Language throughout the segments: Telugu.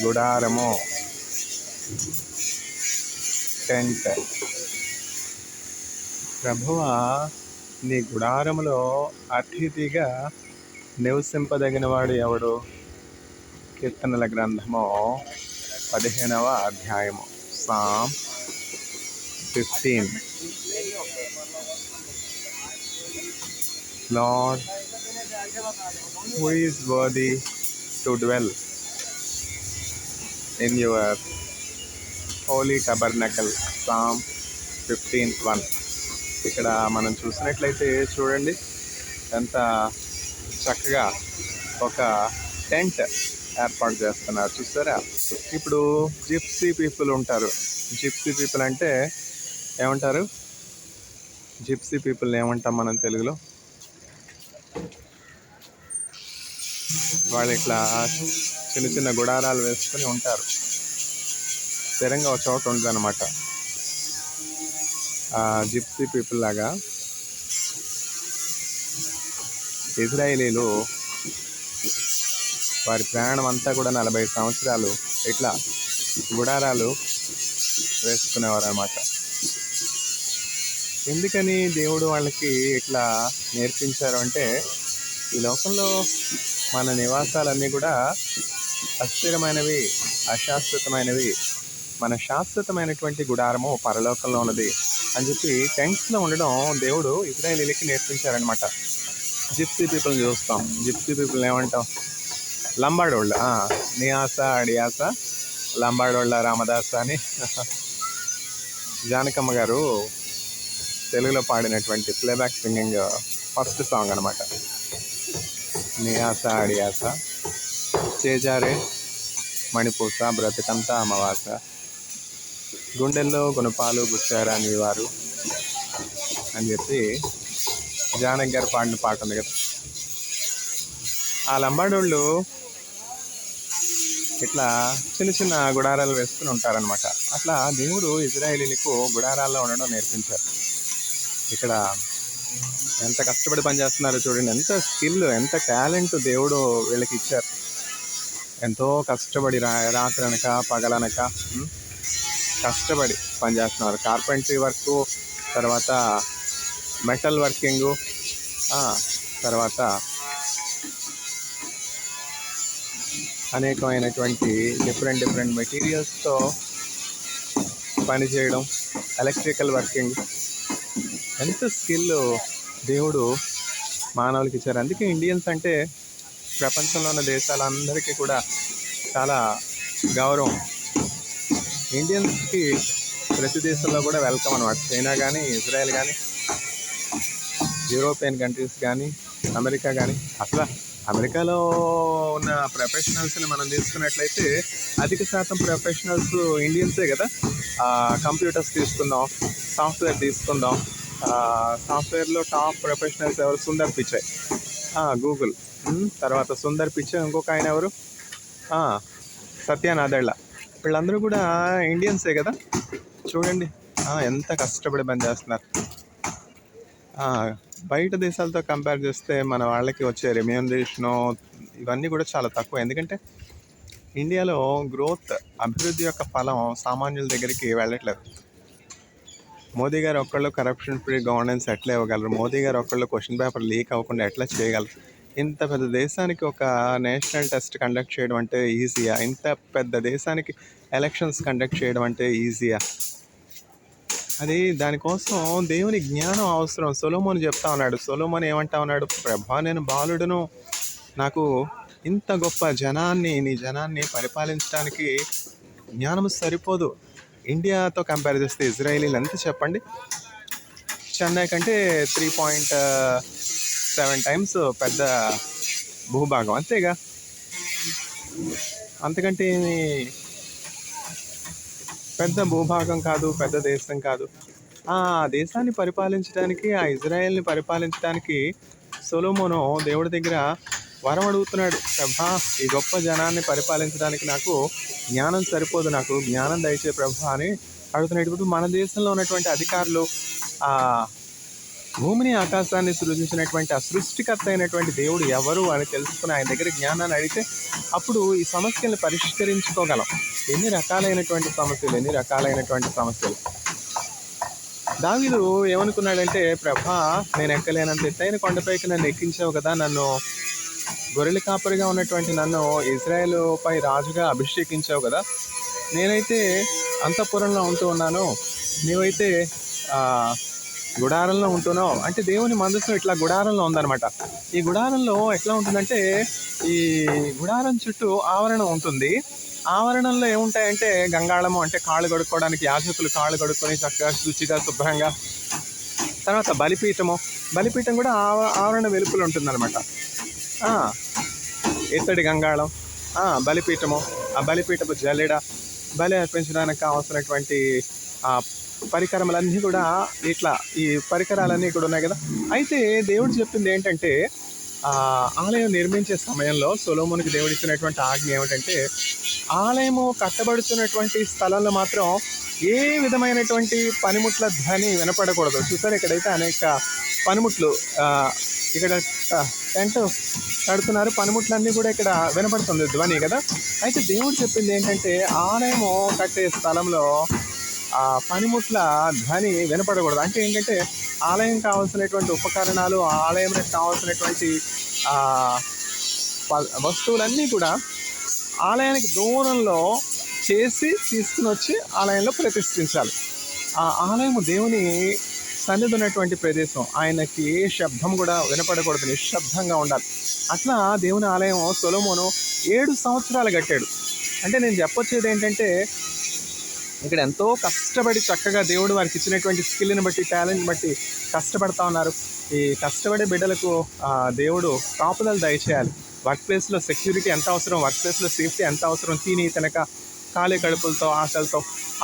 గుడారము, టెంట్. ప్రభువా, నీ గుడారములో అతిథిగా నివసింపదగిన వాడు ఎవడు? కీర్తనల గ్రంథము 15వ అధ్యాయము, Sam 15. Lord, who is worthy to dwell in your holy tabernacle? Psalm 15:1. ఇక్కడ మనం చూసినట్లయితే చూడండి, ఎంత చక్కగా ఒక టెంట్ ఏర్పాటు చేస్తున్నారు, చూసారా? ఇప్పుడు జిప్సీ పీపుల్ ఉంటారు. జిప్సీ పీపుల్ అంటే ఏమంటారు? జిప్సీ పీపుల్ ఏమంటాం మనం తెలుగులో? వాళ్ళు ఇట్లా చిన్న చిన్న గుడారాలు వేసుకొని ఉంటారు. స్థిరంగా ఒక చోట ఉంటుంది అనమాట. జిప్సీ పీపుల్ లాగా ఇజ్రాయేలీలు వారి ప్రయాణం అంతా కూడా 40 సంవత్సరాలు ఇట్లా గుడారాలు వేసుకునేవారు అనమాట. ఎందుకని దేవుడు వాళ్ళకి ఇట్లా నేర్పించారు అంటే, ఈ లోకంలో మన నివాసాలన్నీ కూడా అస్థిరమైనవి, అశాశ్వతమైనవి. మన శాశ్వతమైనటువంటి గుడారము పరలోకంలో ఉన్నది అని చెప్పి టెంట్స్లో ఉండడం దేవుడు ఇజ్రాయేలీలకి నేర్పించారనమాట. జిప్సీ పీపుల్ని చూస్తాం. జిప్సీ పీపుల్ని ఏమంటాం? లంబాడోళ్ళ. నియాస, అడియాస, లంబాడోళ్ళ, రామదాస అని జానకమ్మ గారు తెలుగులో పాడినటువంటి ప్లేబ్యాక్ సింగింగ్ ఫస్ట్ సాంగ్ అనమాట. నియాస, అడియాస, చేజారే మణిపూస, బ్రతికంతా అమావాస, గుండెల్లో గుణపాలు గుచ్చారా నీవారు అని చెప్పి జానక్ గారు పాడిన పాట ఉంది కదా. ఆ లంబాడోళ్ళు ఇట్లా చిన్న చిన్న గుడారాలు వేసుకుని ఉంటారనమాట. అట్లా దేవుడు ఇజ్రాయేలీలకు గుడారాల్లో ఉండడం నేర్పించారు. ఇక్కడ ఎంత కష్టపడి పనిచేస్తున్నారో చూడండి. ఎంత స్కిల్, ఎంత టాలెంట్ దేవుడు వీళ్ళకి ఇచ్చారు. ఎంతో కష్టపడి రాత్రి అనక పగలనక కష్టపడి పనిచేస్తున్నారు. కార్పెంటరీ వర్క్, తర్వాత మెటల్ వర్కింగు, తర్వాత అనేకమైనటువంటి డిఫరెంట్ మెటీరియల్స్తో పనిచేయడం, ఎలక్ట్రికల్ వర్కింగ్, ఎంత స్కిల్ దేవుడు మానవులకి ఇచ్చారు. అందుకే ఇండియన్స్ అంటే ప్రపంచంలో ఉన్న దేశాలందరికీ కూడా చాలా గౌరవం. ఇండియన్స్కి ప్రతి దేశంలో కూడా వెల్కమ్ అనమాట. చైనా కానీ, ఇజ్రాయెల్ కానీ, యూరోపియన్ కంట్రీస్ కానీ, అమెరికా కానీ. అసలు అమెరికాలో ఉన్న ప్రొఫెషనల్స్ని మనం తీసుకున్నట్లయితే అధిక శాతం ప్రొఫెషనల్స్ ఇండియన్సే కదా. కంప్యూటర్స్ తీసుకుందాం, సాఫ్ట్వేర్ తీసుకుందాం. సాఫ్ట్వేర్లో టాప్ ప్రొఫెషనల్స్ ఎవరు? సుందర్ పిచాయ్, గూగుల్. తర్వాత సుందర్ పిచాయ్, ఇంకొక ఆయన ఎవరు? సత్య నాదెళ్ళ. వీళ్ళందరూ కూడా ఇండియన్సే కదా. చూడండి ఎంత కష్టపడి పని చేస్తున్నారు. బయట దేశాలతో కంపేర్ చేస్తే మన వాళ్ళకి వచ్చే రెమ్యూనరేషను ఇవన్నీ కూడా చాలా తక్కువ. ఎందుకంటే ఇండియాలో గ్రోత్, అభివృద్ధి యొక్క ఫలం సామాన్యుల దగ్గరికి వెళ్ళట్లేదు. మోదీ గారు ఒక్కళ్ళు కరప్షన్ ఫ్రీ గవర్నెన్స్ ఎట్లా ఇవ్వగలరు? మోదీ గారు ఒక్కళ్ళు క్వశ్చన్ పేపర్ లీక్ అవ్వకుండా ఎట్లా చేయగలరు? ఇంత పెద్ద దేశానికి ఒక నేషనల్ టెస్ట్ కండక్ట్ చేయడం అంటే ఈజీయా? ఇంత పెద్ద దేశానికి ఎలక్షన్స్ కండక్ట్ చేయడం అంటే ఈజీయా? అది దానికోసం దేవుని జ్ఞానం అవసరం. సొలొమోను చెప్తా ఉన్నాడు. సొలొమోను ఏమంటా ఉన్నాడు? ప్రభా, నేను బాలుడును, నాకు ఇంత గొప్ప జనాన్ని, నీ జనాన్ని పరిపాలించడానికి జ్ఞానం సరిపోదు. ఇండియాతో కంపేర్ చేస్తే ఇజ్రాయేలీలు ఎంత చెప్పండి? చెన్నై కంటే 3.7 టైమ్స్ పెద్ద భూభాగం, అంతేగా. అంతకంటే పెద్ద భూభాగం కాదు, పెద్ద దేశం కాదు. ఆ దేశాన్ని పరిపాలించడానికి, ఆ ఇజ్రాయెల్ని పరిపాలించడానికి సొలొమోను దేవుడి దగ్గర వరం అడుగుతున్నాడు. ప్రభా, ఈ గొప్ప జనాన్ని పరిపాలించడానికి నాకు జ్ఞానం సరిపోదు, నాకు జ్ఞానం దయచే ప్రభా అని అడుగుతున్నాడు. ఇప్పుడు మన దేశంలో ఉన్నటువంటి అధికారులు భూమిని ఆకాశాన్ని సృజించినటువంటి ఆ సృష్టికర్త అయినటువంటి దేవుడు ఎవరు అని తెలుసుకుని ఆయన దగ్గర జ్ఞానాన్ని అడిగితే అప్పుడు ఈ సమస్యలను పరిష్కరించుకోగలం. ఎన్ని రకాలైనటువంటి సమస్యలు. దావీదు ఏమనుకున్నాడంటే, ప్రభా, నేను ఎక్కలేనంత ఎత్తైన కొండపైకి నన్ను ఎక్కించావు కదా, నన్ను గొర్రెల కాపరిగా ఉన్నటువంటి నన్ను ఇజ్రాయేలు పై రాజుగా అభిషేకించావు కదా, నేనైతే అంతఃపురంలో ఉంటూ ఉన్నాను, నీవైతే గుడారంలో ఉంటున్నావు. అంటే దేవుని మందసం ఇట్లా గుడారంలో ఉందన్నమాట. ఈ గుడారంలో ఎట్లా ఉంటుందంటే, ఈ గుడారం చుట్టూ ఆవరణం ఉంటుంది. ఆవరణంలో ఏముంటాయంటే గంగాళము, అంటే కాళ్ళు కడుక్కోవడానికి యాజకులు కాళ్ళు కడుక్కొని చక్కగా శుచిగా శుభ్రంగా. తర్వాత బలిపీఠం కూడా ఆవరణ వెలుపులు ఉంటుందన్నమాట. ఇత్తడి గంగాళం, బలిపీఠము, ఆ బలిపీఠపు జల్లెడ, బలి అర్పించడానికి కావాల్సినటువంటి పరికరములన్నీ కూడా ఇట్లా ఈ పరికరాలన్నీ కూడా ఉన్నాయి కదా. అయితే దేవుడు చెప్పింది ఏంటంటే, ఆలయం నిర్మించే సమయంలో సొలొమోనుకి దేవుడు ఇచ్చినటువంటి ఆజ్ఞ ఏమిటంటే, ఆలయము కట్టబడుతున్నటువంటి స్థలంలో మాత్రం ఏ విధమైనటువంటి పనిముట్ల ధ్వని వినపడకూడదు. చూసారు, ఇక్కడైతే అనేక పనిముట్లు, ఇక్కడ టెంట్ కడుతున్నారు, పనిముట్లన్నీ కూడా ఇక్కడ వినపడుతుంది ధ్వని కదా. అయితే దేవుడు చెప్పింది ఏంటంటే, ఆలయము కట్టే స్థలంలో పనిముట్ల ధ్వని వినపడకూడదు. అంటే ఏంటంటే, ఆలయం కావాల్సినటువంటి ఉపకరణాలు, ఆలయంకి కావాల్సినటువంటి వస్తువులన్నీ కూడా ఆలయానికి దూరంలో చేసి తీసుకుని వచ్చి ఆలయంలో ప్రతిష్ఠించాలి. ఆ ఆలయము దేవుని సన్నిధి ఉన్నటువంటి ప్రదేశం, ఆయనకి ఏ శబ్దం కూడా వినపడకూడదు, నిశ్శబ్దంగా ఉండాలి. అట్లా దేవుని ఆలయం సొలొమోను 7 సంవత్సరాలు కట్టాడు. అంటే నేను చెప్పొచ్చేది ఏంటంటే, ఇక్కడ ఎంతో కష్టపడి చక్కగా దేవుడు వారికి ఇచ్చినటువంటి స్కిల్ని బట్టి, టాలెంట్ బట్టి కష్టపడతా ఉన్నారు. ఈ కష్టపడే బిడ్డలకు దేవుడు కాపుదలు దయచేయాలి. వర్క్ ప్లేస్లో సెక్యూరిటీ ఎంత అవసరం, వర్క్ ప్లేస్లో సేఫ్టీ ఎంత అవసరం. తిని తినక ఖాళీ కడుపులతో,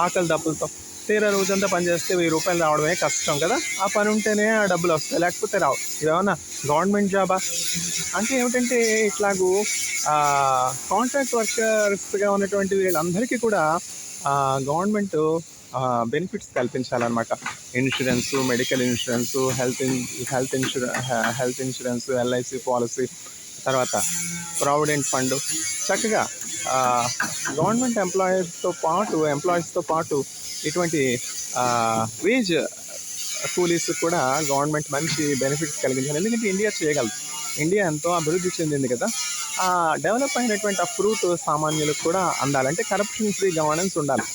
ఆకలి దప్పులతో తీరా రోజంతా పనిచేస్తే 1000 రూపాయలు రావడమే కష్టం కదా. ఆ పని ఉంటేనే ఆ డబ్బులు వస్తాయి, లేకపోతే రావు. ఇదేమన్నా గవర్నమెంట్ జాబా? అంటే ఏమిటంటే, ఇట్లాగూ కాంట్రాక్ట్ వర్కర్స్గా ఉన్నటువంటి వీళ్ళందరికీ కూడా గవర్నమెంట్ బెనిఫిట్స్ కల్పించాలన్నమాట. Insurance, medical insurance, health insurance, LIC policy, తర్వాత ప్రావిడెంట్ ఫండ్. చక్కగా గవర్నమెంట్ ఎంప్లాయీస్తో పాటు ఇటువంటి వేజ్ కూలీస్ కూడా గవర్నమెంట్ మంచి బెనిఫిట్స్ కలిగించాలి. ఎందుకంటే ఇండియా చేయగలదు, ఇండియా ఎంతో అభివృద్ధి చెందింది కదా. డెవలప్ అయినటువంటి ఆ ఫ్రూట్ సామాన్యులకు కూడా అందాలంటే కరప్షన్ ఫ్రీ గవర్నెన్స్ ఉండాలి.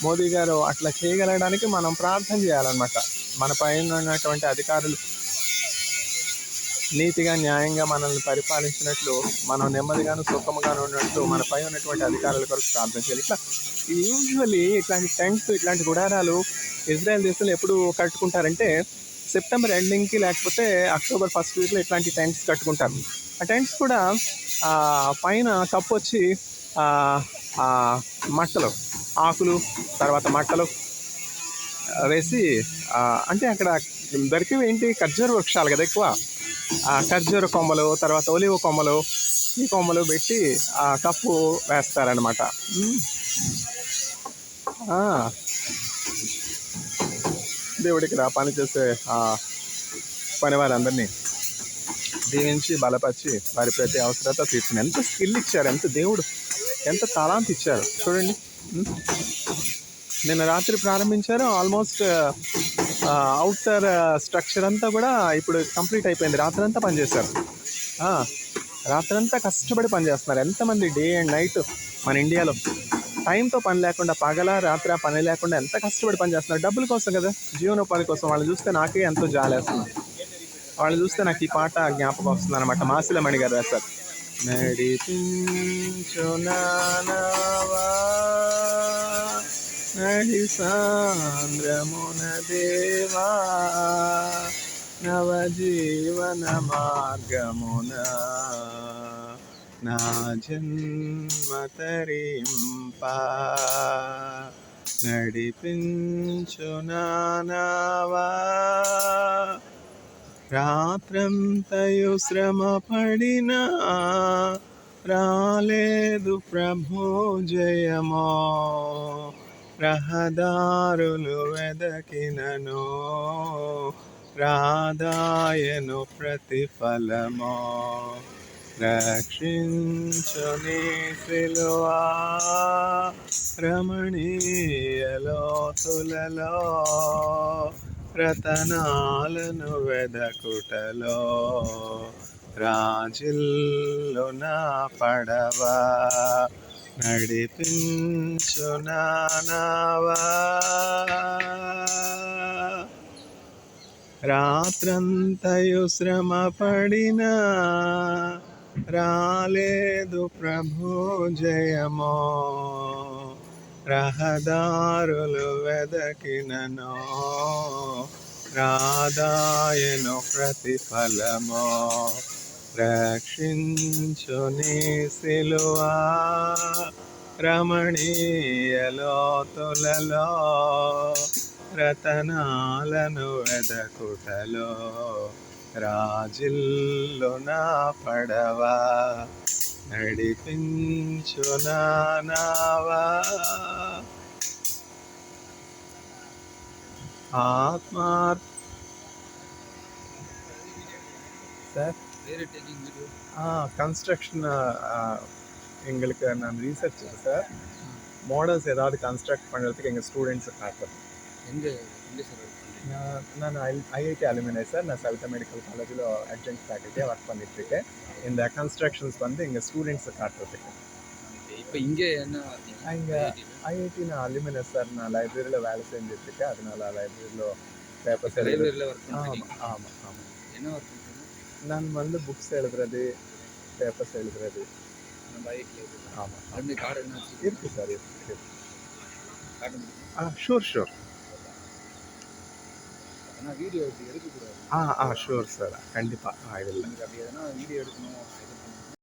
మోదీ గారు అట్లా చేయగలగడానికి మనం ప్రార్థన చేయాలన్నమాట. మన పైన ఉన్నటువంటి అధికారులు నీతిగా, న్యాయంగా మనల్ని పరిపాలించినట్లు, మనం నెమ్మదిగాను సుఖముగాను ఉన్నట్లు మన పై ఉన్నటువంటి అధికారుల కొరకు ప్రార్థన చేయాలి. ఇట్లా యూజువల్లీ ఇట్లాంటి టెంట్స్, ఇట్లాంటి గుడారాలు ఇజ్రాయెల్ దేశంలో ఎప్పుడు కట్టుకుంటారంటే, సెప్టెంబర్ ఎండింగ్కి లేకపోతే అక్టోబర్ ఫస్ట్ వీక్లో ఇట్లాంటి టెంట్స్ కట్టుకుంటారు. ఆ టెంట్స్ కూడా పైన కప్పు వచ్చి మట్టలు, ఆకులు, తర్వాత మట్టలు వేసి, అంటే అక్కడ దొరికేవి ఏంటి, ఖర్జూర వృక్షాలు కదా ఎక్కువ. ఖర్జూర కొమ్మలు, తర్వాత ఒలివ కొమ్మలు, ఈ కొమ్మలు పెట్టి ఆ కప్పు వేస్తారనమాట. దేవుడు ఇక్కడ పనిచేసే పని వారందరినీ దీవించి బలపరిచి వారి ప్రతి అవసరత తీర్చింది. ఎంత స్కిల్ ఇచ్చారు, ఎంత తలాంత్ ఇచ్చారు చూడండి. నిన్న రాత్రి ప్రారంభించారు, ఆల్మోస్ట్ అవుటర్ స్ట్రక్చర్ అంతా కూడా ఇప్పుడు కంప్లీట్ అయిపోయింది. రాత్రంతా పనిచేశారు, రాత్రంతా కష్టపడి పనిచేస్తున్నారు. ఎంతమంది డే అండ్ నైట్ మన ఇండియాలో టైంతో పని లేకుండా, రాత్రి పని లేకుండా ఎంత కష్టపడి పనిచేస్తున్నారు. డబ్బుల కోసం కదా, జీవనోపాధి కోసం. వాళ్ళని చూస్తే నాకే ఎంతో జాలేస్తుంది. వాళ్ళని చూస్తే నాకు ఈ పాట జ్ఞాపకం వస్తుంది అనమాట. మాసిలమణి గారు రాశారు. నడిపించు నానావా నడి సాంద్రమున దేవా నవజీవన మార్గమున నా జన్మ తరింపా నడిపించు నానావా రాత్రంతయు శ్రమ పడినా రాలేదు ప్రభు జయమో రహదారులు వెదకినను రాధాయను ప్రతిఫలమో రక్షించుని సిలువా రమణీయలోతులలో రతనాలను వెదకుటలో రాజిల్లు నా పడవ నడిపించు నా నావా రాత్రంతయు శ్రమ పడినా రాలేదు ప్రభు జయమో రహదారులు వెదకినను రాదాయను ప్రతిఫలమో రక్షించుని సిలువా రమణీయలోతులలో రతనాలను వెదకుటలో రాజిల్లు నా పడవ నడిపించు నా నావా ஆத்மார்த்த சார் கன்ஸ்ட்ரக்ஷன் எங்களுக்கு நான் ரீசர்ச் சார் மாடல்ஸ் ஏதாவது கன்ஸ்ட்ரக்ட் பண்ணுறதுக்கு எங்கள் ஸ்டூடெண்ட்ஸை காட்டுறது நான் ஐஐடி அலுமினை சார் நான் சவிதா மெடிக்கல் காலேஜில் அட்ஜங்க்ட் ஃபேக்கல்ட்டியாக ஒர்க் பண்ணிகிட்ருக்கேன் இந்த கன்ஸ்ட்ரக்ஷன்ஸ் வந்து எங்கள் ஸ்டூடெண்ட்ஸை காட்டுறதுக்கு இப்போ இங்கே என்ன இங்கே ஐஐடி நான் அலுமினை சார் நான் லைப்ரரியில் வேலை செஞ்சுட்ருக்கேன் அதனால லைப்ரரியில் பேப்பர்ஸ் லைப்ரரியில் ஒர்க் ஆமாம் ஆமாம் ஆமாம் என்ன ஒர்க் பண்ணுறீங்க? நான் வந்து புக்ஸ் எழுதுறது பேப்பர்ஸ் எழுதுறது நம்ம ஐஐடியில் ஆமாம் அந்த கார்டு என்ன இருக்குது சார் இருக்குது கார்டு ஷூர் ஆனால் வீடியோ எடுக்கக்கூடாது. ஷூர் சார் கண்டிப்பாக எனக்கு அப்படி எதனா வீடியோ எடுக்கணும்